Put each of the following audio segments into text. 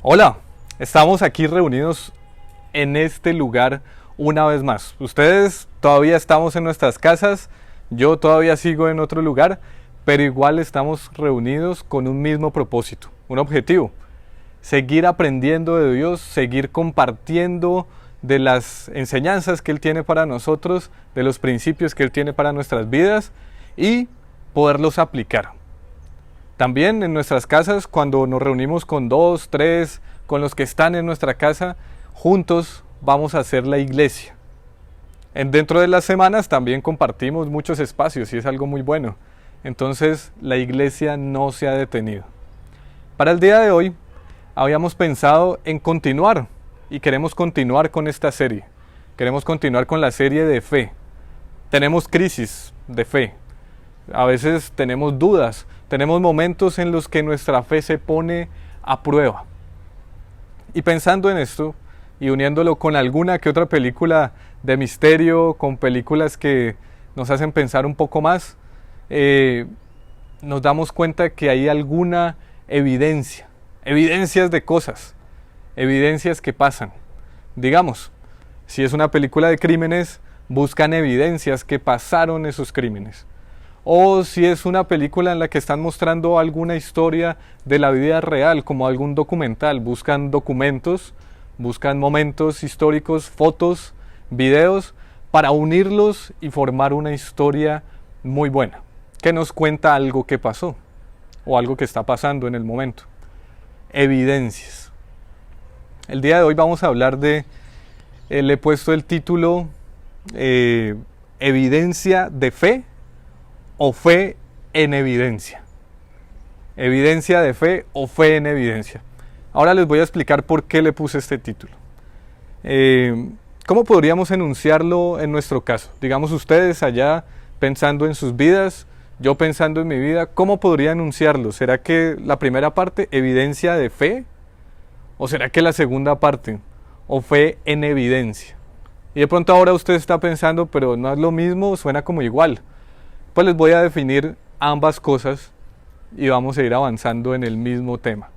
Hola, estamos aquí reunidos en este lugar una vez más. Ustedes todavía estamos en nuestras casas, yo todavía sigo en otro lugar, pero igual estamos reunidos con un mismo propósito, un objetivo: seguir aprendiendo de Dios, seguir compartiendo de las enseñanzas que Él tiene para nosotros, de los principios que Él tiene para nuestras vidas y poderlos aplicar. También en nuestras casas, cuando nos reunimos con 2, 3, con los que están en nuestra casa, juntos vamos a hacer la iglesia. Dentro de las semanas también compartimos muchos espacios y es algo muy bueno. Entonces la iglesia no se ha detenido. Para el día de hoy habíamos pensado en continuar y queremos continuar con esta serie. Queremos continuar con la serie de fe. Tenemos crisis de fe. A veces tenemos dudas, tenemos momentos en los que nuestra fe se pone a prueba. Y pensando en esto y uniéndolo con alguna que otra película de misterio, con películas que nos hacen pensar un poco más, nos damos cuenta que hay alguna evidencias de cosas, evidencias que pasan. Digamos, si es una película de crímenes, buscan evidencias que pasaron esos crímenes. O si es una película en la que están mostrando alguna historia de la vida real, como algún documental, buscan documentos, buscan momentos históricos, fotos, videos, para unirlos y formar una historia muy buena, que nos cuenta algo que pasó, o algo que está pasando en el momento. Evidencias. El día de hoy vamos a hablar le he puesto el título Evidencia de fe o fe en evidencia. Evidencia de fe o fe en evidencia. Ahora les voy a explicar por qué le puse este título. ¿Cómo podríamos enunciarlo en nuestro caso? Digamos, ustedes allá pensando en sus vidas, yo pensando en mi vida, ¿cómo podría enunciarlo? ¿Será que la primera parte, evidencia de fe? ¿O será que la segunda parte, o fe en evidencia? Y de pronto ahora usted está pensando, pero no es lo mismo, suena como igual. Pues les voy a definir ambas cosas y vamos a ir avanzando en el mismo tema.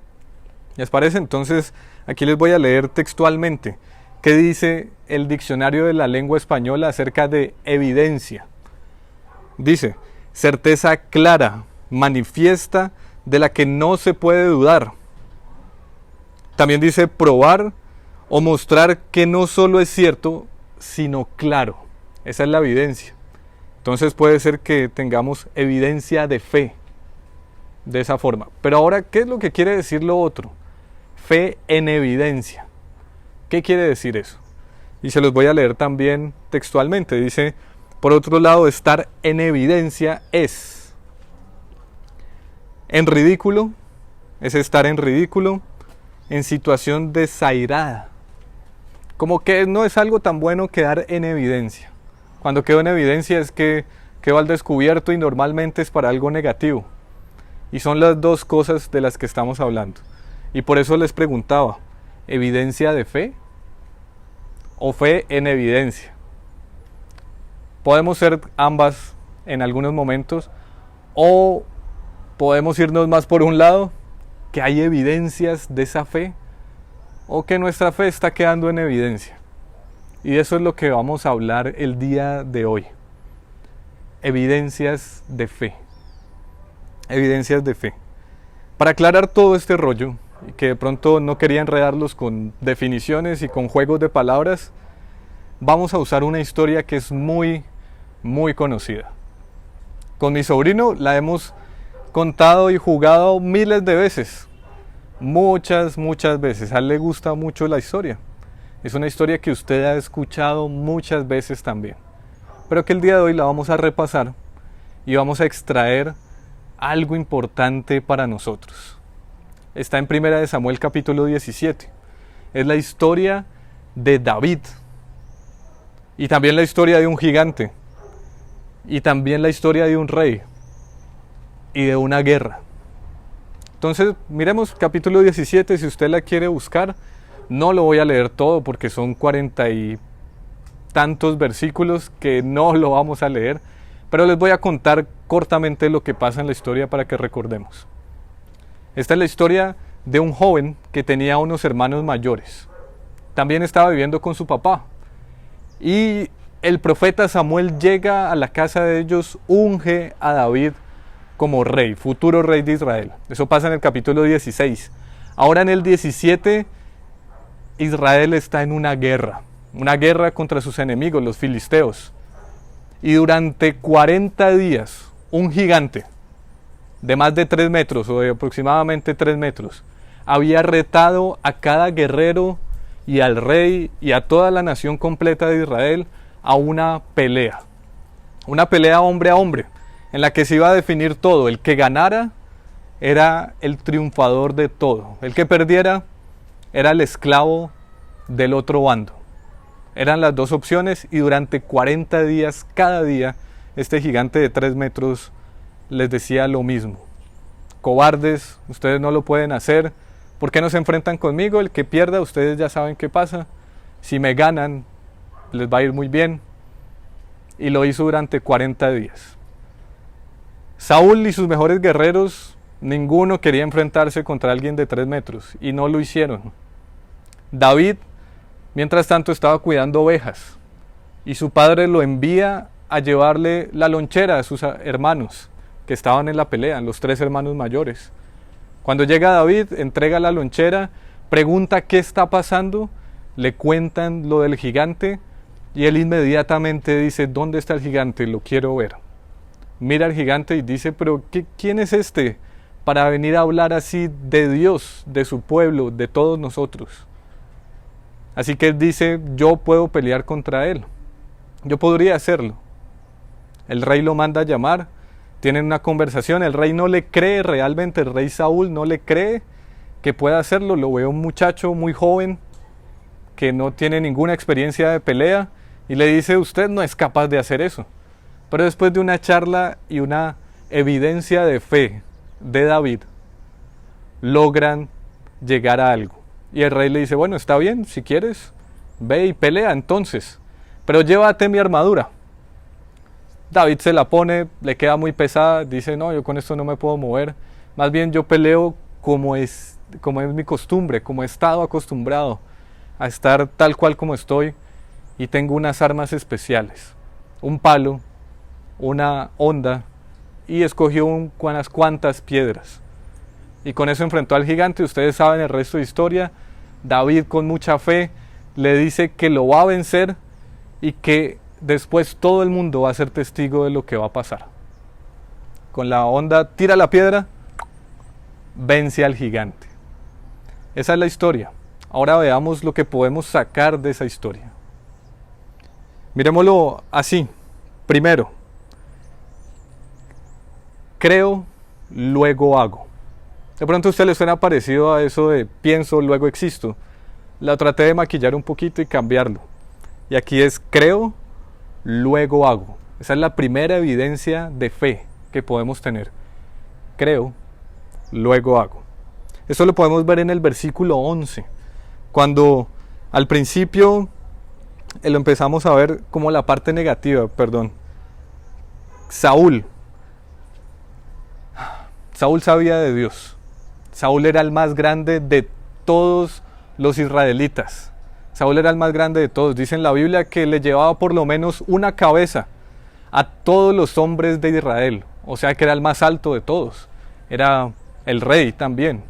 ¿Les parece? Entonces, aquí les voy a leer textualmente qué dice el Diccionario de la Lengua Española acerca de evidencia. Dice: certeza clara, manifiesta, de la que no se puede dudar. También dice probar o mostrar que no solo es cierto, sino claro. Esa es la evidencia. Entonces puede ser que tengamos evidencia de fe de esa forma. Pero ahora, ¿qué es lo que quiere decir lo otro? Fe en evidencia. ¿Qué quiere decir eso? Y se los voy a leer también textualmente. Dice: por otro lado, estar en evidencia es en ridículo, es estar en ridículo, en situación desairada. Como que no es algo tan bueno quedar en evidencia. Cuando quedo en evidencia es que quedo al descubierto y normalmente es para algo negativo. Y son las dos cosas de las que estamos hablando. Y por eso les preguntaba, ¿evidencia de fe o fe en evidencia? Podemos ser ambas en algunos momentos, o podemos irnos más por un lado, que hay evidencias de esa fe, o que nuestra fe está quedando en evidencia. Y eso es lo que vamos a hablar el día de hoy. Evidencias de fe. Evidencias de fe. Para aclarar todo este rollo, y que de pronto no quería enredarlos con definiciones y con juegos de palabras, vamos a usar una historia que es muy, muy conocida. Con mi sobrino la hemos contado y jugado miles de veces. Muchas veces. A él le gusta mucho la historia. Es una historia que usted ha escuchado muchas veces también, pero que el día de hoy la vamos a repasar y vamos a extraer algo importante para nosotros. Está en 1 Samuel capítulo 17. Es la historia de David y también la historia de un gigante y también la historia de un rey y de una guerra. Entonces, miremos capítulo 17, si usted la quiere buscar. No lo voy a leer todo porque son 40 y tantos versículos que no lo vamos a leer, pero les voy a contar cortamente lo que pasa en la historia para que recordemos. Esta es la historia de un joven que tenía unos hermanos mayores. También estaba viviendo con su papá. Y el profeta Samuel llega a la casa de ellos, unge a David como rey, futuro rey de Israel. Eso pasa en el capítulo 16. Ahora en el 17, Israel está en una guerra contra sus enemigos, los filisteos. Y durante 40 días, un gigante de más de 3 metros o de aproximadamente 3 metros, había retado a cada guerrero y al rey y a toda la nación completa de Israel a una pelea hombre a hombre, en la que se iba a definir todo. El que ganara era el triunfador de todo, el que perdiera era el esclavo del otro bando. Eran las dos opciones, y durante 40 días, cada día, este gigante de 3 metros les decía lo mismo: cobardes, ustedes no lo pueden hacer. ¿Por qué no se enfrentan conmigo? El que pierda, ustedes ya saben qué pasa. Si me ganan, les va a ir muy bien. Y lo hizo durante 40 días. Saúl y sus mejores guerreros, ninguno quería enfrentarse contra alguien de 3 metros, y no lo hicieron. David, mientras tanto, estaba cuidando ovejas, y su padre lo envía a llevarle la lonchera a sus hermanos que estaban en la pelea, los 3 hermanos mayores. Cuando llega David, entrega la lonchera, pregunta qué está pasando, le cuentan lo del gigante, y él inmediatamente dice: ¿dónde está el gigante? Lo quiero ver. Mira al gigante y dice: pero ¿quién es este para venir a hablar así de Dios, de su pueblo, de todos nosotros? Así que él dice: yo puedo pelear contra él, yo podría hacerlo. El rey lo manda a llamar, tienen una conversación. El rey no le cree realmente, el rey Saúl no le cree que pueda hacerlo. Lo ve un muchacho muy joven que no tiene ninguna experiencia de pelea, y le dice: usted no es capaz de hacer eso. Pero después de una charla y una evidencia de fe de David, logran llegar a algo. Y el rey le dice: bueno, está bien, si quieres, ve y pelea entonces, pero llévate mi armadura. David se la pone, le queda muy pesada, dice: no, yo con esto no me puedo mover, más bien yo peleo como es mi costumbre, como he estado acostumbrado a estar tal cual como estoy, y tengo unas armas especiales, un palo, una honda, y escogió unas cuantas piedras, y con eso enfrentó al gigante. Ustedes saben el resto de historia. David, con mucha fe, le dice que lo va a vencer, y que después todo el mundo va a ser testigo de lo que va a pasar. Con la honda tira la piedra, vence al gigante. Esa es la historia. Ahora veamos lo que podemos sacar de esa historia. Miremoslo así. Primero, creo, luego hago. De pronto a usted le suena parecido a eso de pienso, luego existo. La traté de maquillar un poquito y cambiarlo. Y aquí es creo, luego hago. Esa es la primera evidencia de fe que podemos tener. Creo, luego hago. Eso lo podemos ver en el versículo 11. Cuando al principio lo empezamos a ver como la parte negativa, Saúl sabía de Dios. Saúl era el más grande de todos los israelitas. Saúl era el más grande de todos. Dice en la Biblia que le llevaba por lo menos una cabeza a todos los hombres de Israel. O sea que era el más alto de todos. Era el rey también.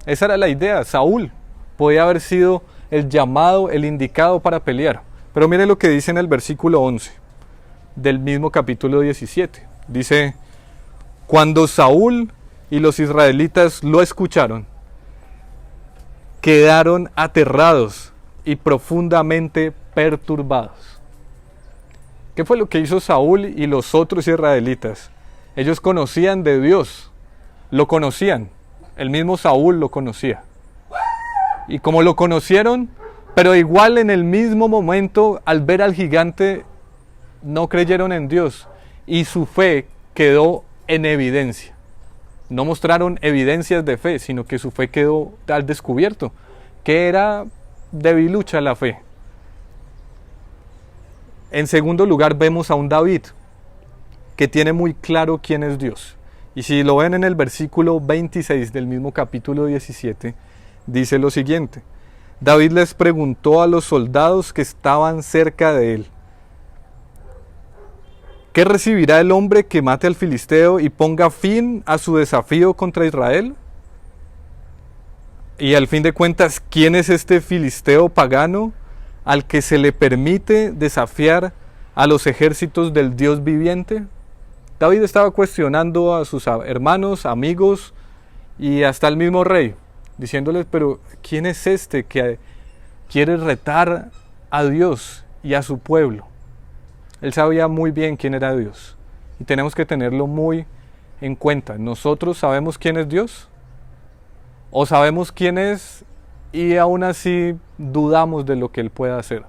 Esa era la idea. Saúl podía haber sido el llamado, el indicado para pelear. Pero mire lo que dice en el versículo 11 del mismo capítulo 17. Dice: cuando Saúl y los israelitas lo escucharon, quedaron aterrados y profundamente perturbados. ¿Qué fue lo que hizo Saúl y los otros israelitas? Ellos conocían de Dios, lo conocían, el mismo Saúl lo conocía. Y como lo conocieron, pero igual en el mismo momento, al ver al gigante, no creyeron en Dios, y su fe quedó en evidencia. No mostraron evidencias de fe, sino que su fe quedó al descubierto, que era debilucha la fe. En segundo lugar, vemos a un David que tiene muy claro quién es Dios, Y si lo ven en el versículo 26 del mismo capítulo 17, dice lo siguiente: David les preguntó a los soldados que estaban cerca de él: ¿qué recibirá el hombre que mate al filisteo y ponga fin a su desafío contra Israel? Y al fin de cuentas, ¿quién es este filisteo pagano al que se le permite desafiar a los ejércitos del Dios viviente? David estaba cuestionando a sus hermanos, amigos y hasta el mismo rey, diciéndoles: pero ¿quién es este que quiere retar a Dios y a su pueblo? Él sabía muy bien quién era Dios y tenemos que tenerlo muy en cuenta. ¿Nosotros sabemos quién es Dios? ¿O sabemos quién es y aún así dudamos de lo que Él pueda hacer?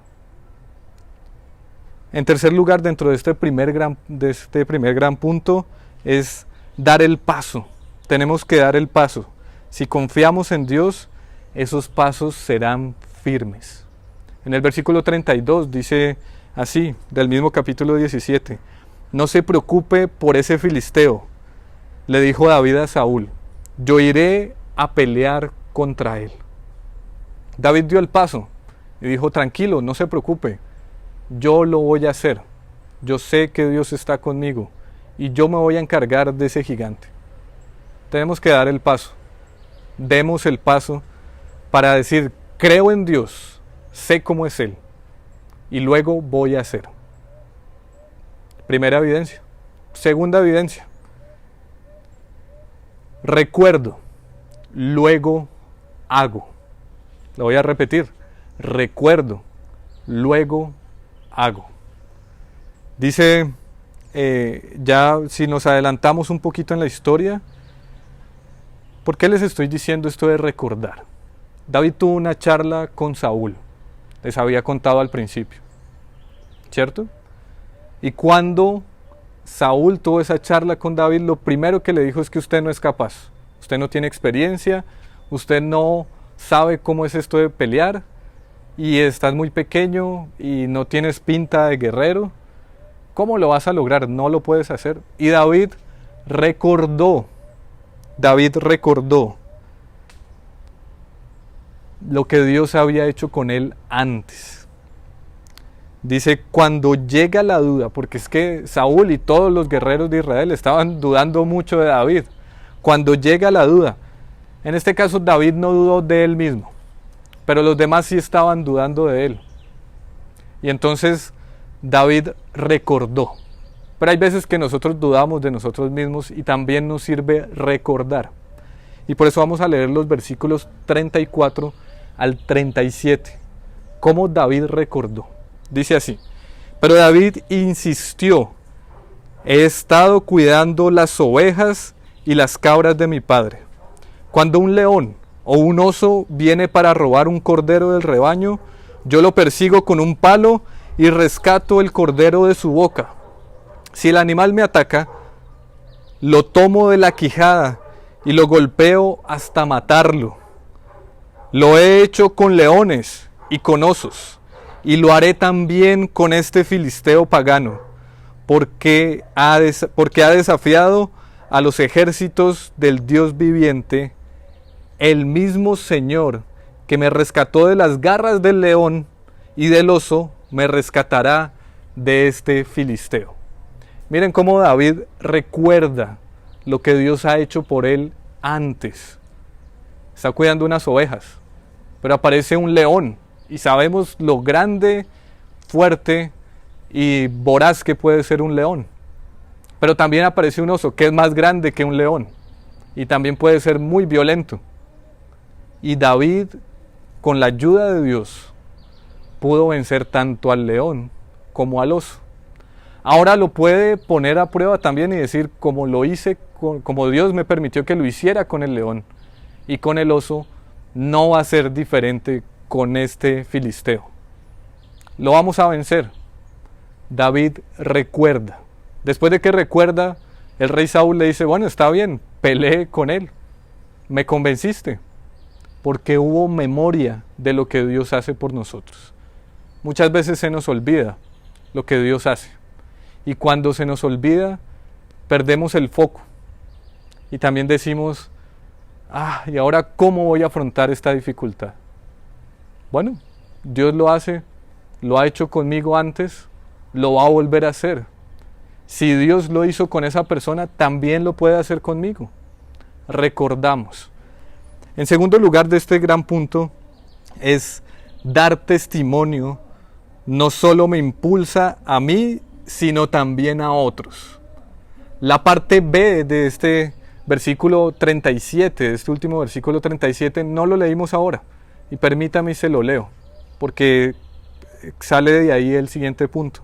En tercer lugar, dentro de este primer gran punto, es dar el paso. Tenemos que dar el paso. Si confiamos en Dios, esos pasos serán firmes. En el versículo 32 dice así, del mismo capítulo 17: no se preocupe por ese filisteo, le dijo David a Saúl, yo iré a pelear contra él. David dio el paso y dijo: tranquilo, no se preocupe, yo lo voy a hacer. Yo sé que Dios está conmigo y yo me voy a encargar de ese gigante. Tenemos que dar el paso. Demos el paso para decir: creo en Dios, sé cómo es Él y luego voy a hacer. Primera evidencia. Segunda evidencia: recuerdo, luego hago. Lo voy a repetir: recuerdo, luego hago. Dice, ya si nos adelantamos un poquito en la historia, ¿por qué les estoy diciendo esto de recordar? David tuvo una charla con Saúl, les había contado al principio, ¿cierto? Y cuando Saúl tuvo esa charla con David, lo primero que le dijo es que usted no es capaz, usted no tiene experiencia, usted no sabe cómo es esto de pelear y estás muy pequeño y no tienes pinta de guerrero. ¿Cómo lo vas a lograr? No lo puedes hacer. Y David recordó lo que Dios había hecho con él antes. Dice: cuando llega la duda, porque es que Saúl y todos los guerreros de Israel estaban dudando mucho de David. Cuando llega la duda, en este caso David no dudó de él mismo, pero los demás sí estaban dudando de él. Y entonces David recordó. Pero hay veces que nosotros dudamos de nosotros mismos y también nos sirve recordar. Y por eso vamos a leer los versículos 34 al 37. Cómo David recordó. Dice así: pero David insistió: he estado cuidando las ovejas y las cabras de mi padre. Cuando un león o un oso viene para robar un cordero del rebaño, yo lo persigo con un palo y rescato el cordero de su boca. Si el animal me ataca, lo tomo de la quijada y lo golpeo hasta matarlo. Lo he hecho con leones y con osos, y lo haré también con este filisteo pagano, porque ha desafiado a los ejércitos del Dios viviente. El mismo Señor que me rescató de las garras del león y del oso, me rescatará de este filisteo. Miren cómo David recuerda lo que Dios ha hecho por él antes. Está cuidando unas ovejas, pero aparece un león y sabemos lo grande, fuerte y voraz que puede ser un león. Pero también aparece un oso que es más grande que un león y también puede ser muy violento. Y David, con la ayuda de Dios, pudo vencer tanto al león como al oso. Ahora lo puede poner a prueba también y decir: como lo hice, como Dios me permitió que lo hiciera con el león y con el oso, no va a ser diferente con este filisteo. Lo vamos a vencer. David recuerda. Después de que recuerda, el rey Saúl le dice: bueno, está bien, peleé con él, me convenciste, porque hubo memoria de lo que Dios hace por nosotros. Muchas veces se nos olvida lo que Dios hace, y cuando se nos olvida, perdemos el foco, Y también decimos, ¿y ahora cómo voy a afrontar esta dificultad? Bueno, Dios lo hace, lo ha hecho conmigo antes, lo va a volver a hacer. Si Dios lo hizo con esa persona, también lo puede hacer conmigo. Recordamos. En segundo lugar de este gran punto es dar testimonio. No solo me impulsa a mí, sino también a otros. La parte B de este versículo 37, de este último versículo 37, no lo leímos ahora. Y permítame se lo leo, porque sale de ahí el siguiente punto.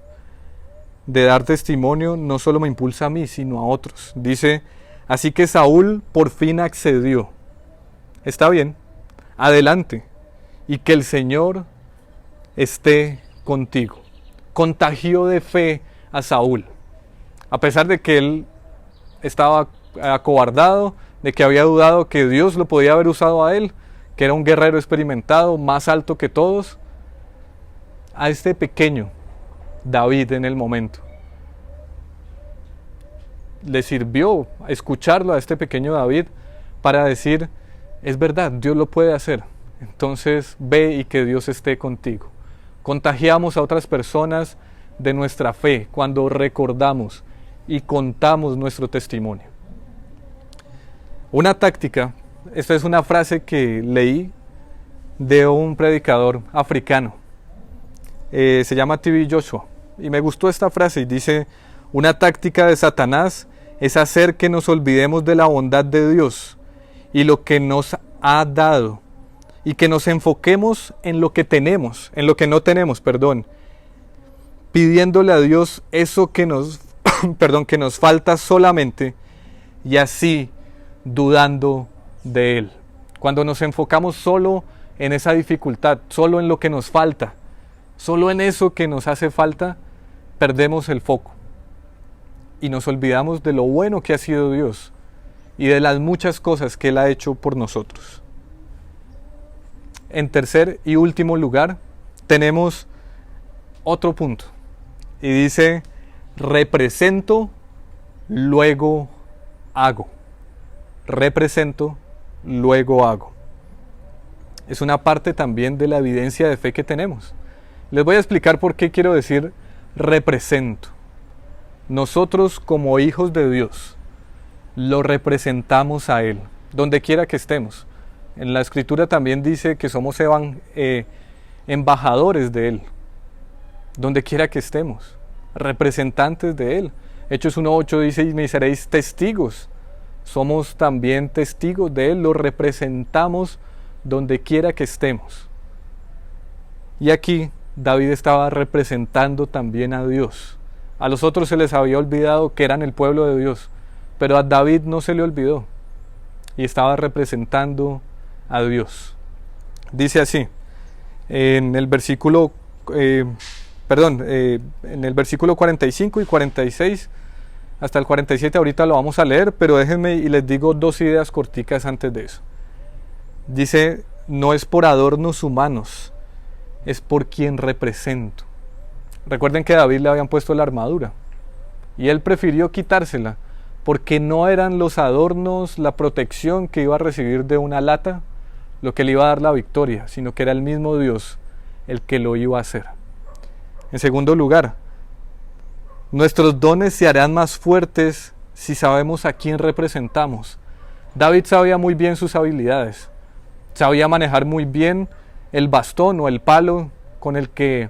De dar testimonio no solo me impulsa a mí, sino a otros. Dice, así que Saúl por fin accedió. Está bien, adelante, y que el Señor esté contigo. Contagió de fe a Saúl, a pesar de que él estaba acobardado, de que había dudado que Dios lo podía haber usado a él, que era un guerrero experimentado, más alto que todos. A este pequeño David en el momento le sirvió escucharlo a este pequeño David para decir, es verdad, Dios lo puede hacer, entonces ve y que Dios esté contigo. Contagiamos a otras personas de nuestra fe cuando recordamos y contamos nuestro testimonio. Una táctica, esta es una frase que leí de un predicador africano, se llama T.B. Joshua, y me gustó esta frase y dice, una táctica de Satanás es hacer que nos olvidemos de la bondad de Dios y lo que nos ha dado, y que nos enfoquemos en lo que tenemos, en lo que no tenemos, pidiéndole a Dios eso que nos, que nos falta solamente, y así dudando de Él. Cuando nos enfocamos solo en esa dificultad, solo en lo que nos falta, solo en eso que nos hace falta, perdemos el foco y nos olvidamos de lo bueno que ha sido Dios y de las muchas cosas que Él ha hecho por nosotros. En tercer y último lugar, tenemos otro punto. Y dice, represento, luego hago. Represento, luego hago. Es una parte también de la evidencia de fe que tenemos. Les voy a explicar por qué quiero decir represento. Nosotros como hijos de Dios, lo representamos a Él, donde quiera que estemos. En la Escritura también dice que somos embajadores de Él, donde quiera que estemos, representantes de Él. Hechos 1:8 dice, y me seréis testigos. Somos también testigos de Él, lo representamos donde quiera que estemos. Y aquí David estaba representando también a Dios. A los otros se les había olvidado que eran el pueblo de Dios, pero a David no se le olvidó y estaba representando a Dios. Dice así, en el versículo, en el versículo 45 y 46, hasta el 47 ahorita lo vamos a leer, pero déjenme y les digo dos ideas corticas antes de eso. Dice, no es por adornos humanos, es por quien represento. Recuerden que a David le habían puesto la armadura y él prefirió quitársela porque no eran los adornos, la protección que iba a recibir de una lata lo que le iba a dar la victoria, sino que era el mismo Dios el que lo iba a hacer. En segundo lugar, nuestros dones se harán más fuertes si sabemos a quién representamos. David sabía muy bien sus habilidades, sabía manejar muy bien el bastón o el palo con el que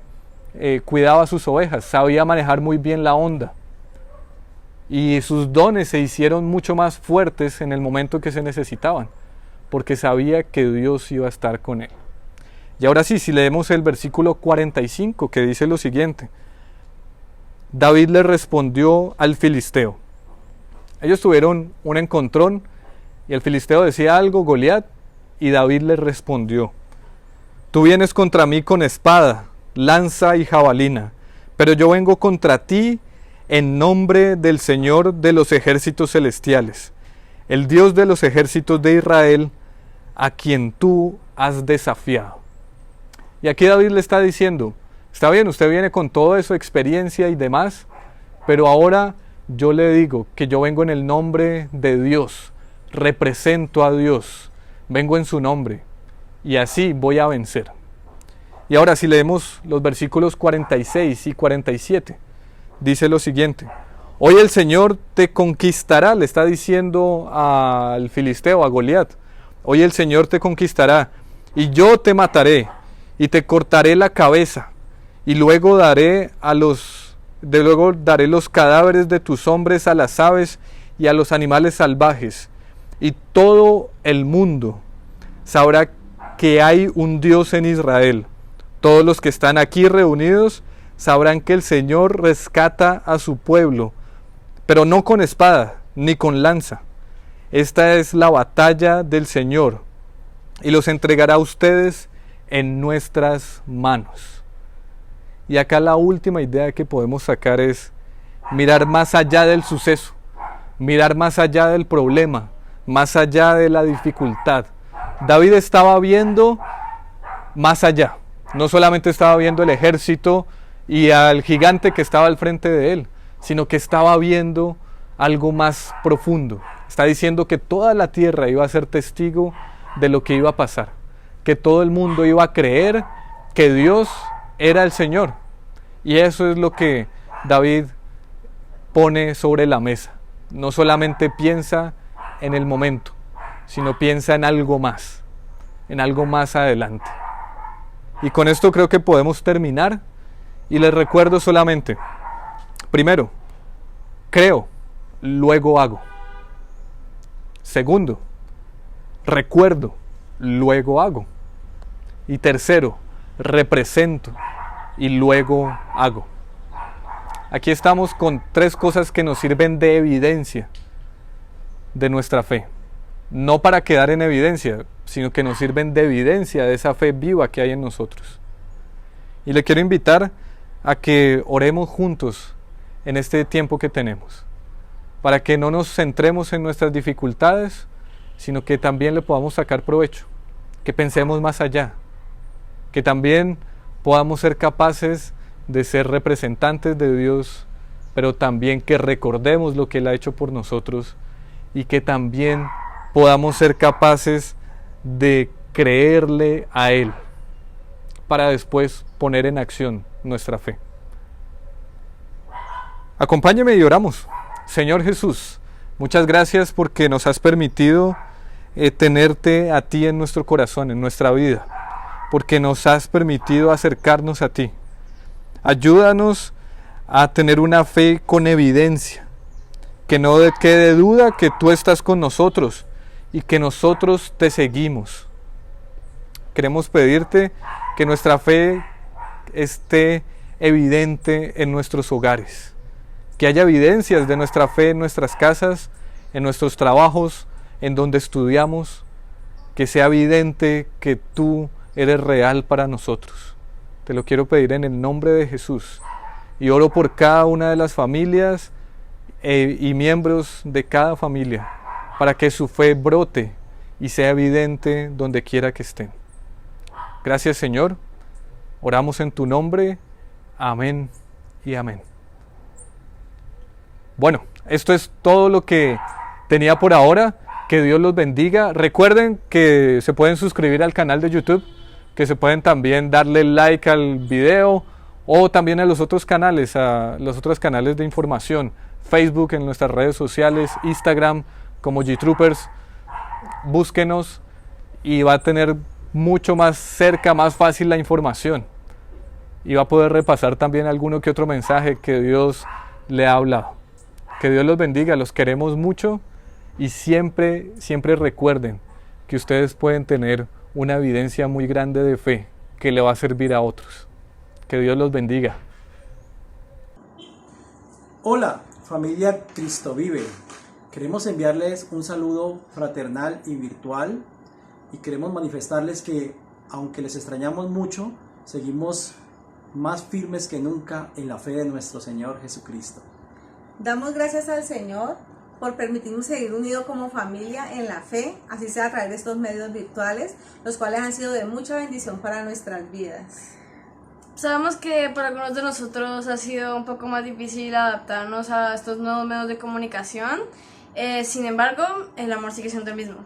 cuidaba sus ovejas, sabía manejar muy bien la onda, y sus dones se hicieron mucho más fuertes en el momento que se necesitaban, porque sabía que Dios iba a estar con él. Y ahora sí, si leemos el versículo 45, que dice lo siguiente: David le respondió al filisteo. Ellos tuvieron un encontrón y el filisteo decía algo, Goliat, y David le respondió: tú vienes contra mí con espada, lanza y jabalina, pero yo vengo contra ti en nombre del Señor de los ejércitos celestiales, el Dios de los ejércitos de Israel, a quien tú has desafiado. Y aquí David le está diciendo, está bien, usted viene con toda su experiencia y demás, pero ahora yo le digo que yo vengo en el nombre de Dios, represento a Dios, vengo en su nombre y así voy a vencer. Y ahora si leemos los versículos 46 y 47, dice lo siguiente: hoy el Señor te conquistará, le está diciendo al filisteo, a Goliat, hoy el Señor te conquistará y yo te mataré y te cortaré la cabeza y luego daré los cadáveres de tus hombres a las aves y a los animales salvajes, y todo el mundo sabrá que hay un Dios en Israel. Todos los que están aquí reunidos sabrán que el Señor rescata a su pueblo, pero no con espada ni con lanza. Esta es la batalla del Señor, y los entregará a ustedes en nuestras manos. Y acá la última idea que podemos sacar es mirar más allá del suceso, mirar más allá del problema, más allá de la dificultad. David estaba viendo más allá. No solamente estaba viendo el ejército y al gigante que estaba al frente de él, sino que estaba viendo algo más profundo. Está diciendo que toda la tierra iba a ser testigo de lo que iba a pasar, que todo el mundo iba a creer que Dios era el Señor. Y eso es lo que David pone sobre la mesa. No solamente piensa en el momento, sino piensa en algo más adelante. Y con esto creo que podemos terminar, y les recuerdo solamente: primero, creo, luego hago. Segundo, recuerdo, luego hago. Y tercero, represento y luego hago. Aquí estamos con 3 cosas que nos sirven de evidencia de nuestra fe. No para quedar en evidencia, sino que nos sirven de evidencia de esa fe viva que hay en nosotros. Y le quiero invitar a que oremos juntos en este tiempo que tenemos, para que no nos centremos en nuestras dificultades, sino que también le podamos sacar provecho, que pensemos más allá, que también podamos ser capaces de ser representantes de Dios, pero también que recordemos lo que Él ha hecho por nosotros, y que también podamos ser capaces de creerle a Él, para después poner en acción nuestra fe. Acompáñeme y oramos. Señor Jesús, muchas gracias porque nos has permitido tenerte a ti en nuestro corazón, en nuestra vida, porque nos has permitido acercarnos a ti. Ayúdanos a tener una fe con evidencia, que no quede duda que tú estás con nosotros y que nosotros te seguimos. Queremos pedirte que nuestra fe esté evidente en nuestros hogares, que haya evidencias de nuestra fe en nuestras casas, en nuestros trabajos, en donde estudiamos, que sea evidente que tú eres real para nosotros. Te lo quiero pedir en el nombre de Jesús, y oro por cada una de las familias y miembros de cada familia, para que su fe brote y sea evidente donde quiera que estén. Gracias, Señor. Oramos en tu nombre. Amén y amén. Bueno, esto es todo lo que tenía por ahora. Que Dios los bendiga. Recuerden que se pueden suscribir al canal de YouTube, que se pueden también darle like al video, o también a los otros canales de información, Facebook, en nuestras redes sociales, Instagram como G-Troopers. Búsquenos y va a tener mucho más cerca, más fácil la información, y va a poder repasar también alguno que otro mensaje que Dios le ha hablado. Que Dios los bendiga, los queremos mucho, y siempre recuerden que ustedes pueden tener una evidencia muy grande de fe que le va a servir a otros. Que Dios los bendiga. Hola, familia Cristo Vive. Queremos enviarles un saludo fraternal y virtual, y queremos manifestarles que, aunque les extrañamos mucho, seguimos más firmes que nunca en la fe de nuestro Señor Jesucristo. Damos gracias al Señor por permitirnos seguir unidos como familia en la fe, así sea a través de estos medios virtuales, los cuales han sido de mucha bendición para nuestras vidas. Sabemos que para algunos de nosotros ha sido un poco más difícil adaptarnos a estos nuevos medios de comunicación, Sin embargo, el amor sigue siendo el mismo.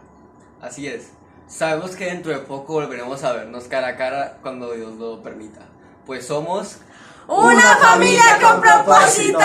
Así es. Sabemos que dentro de poco volveremos a vernos cara a cara cuando Dios lo permita. Pues somos ¡Una familia con propósito!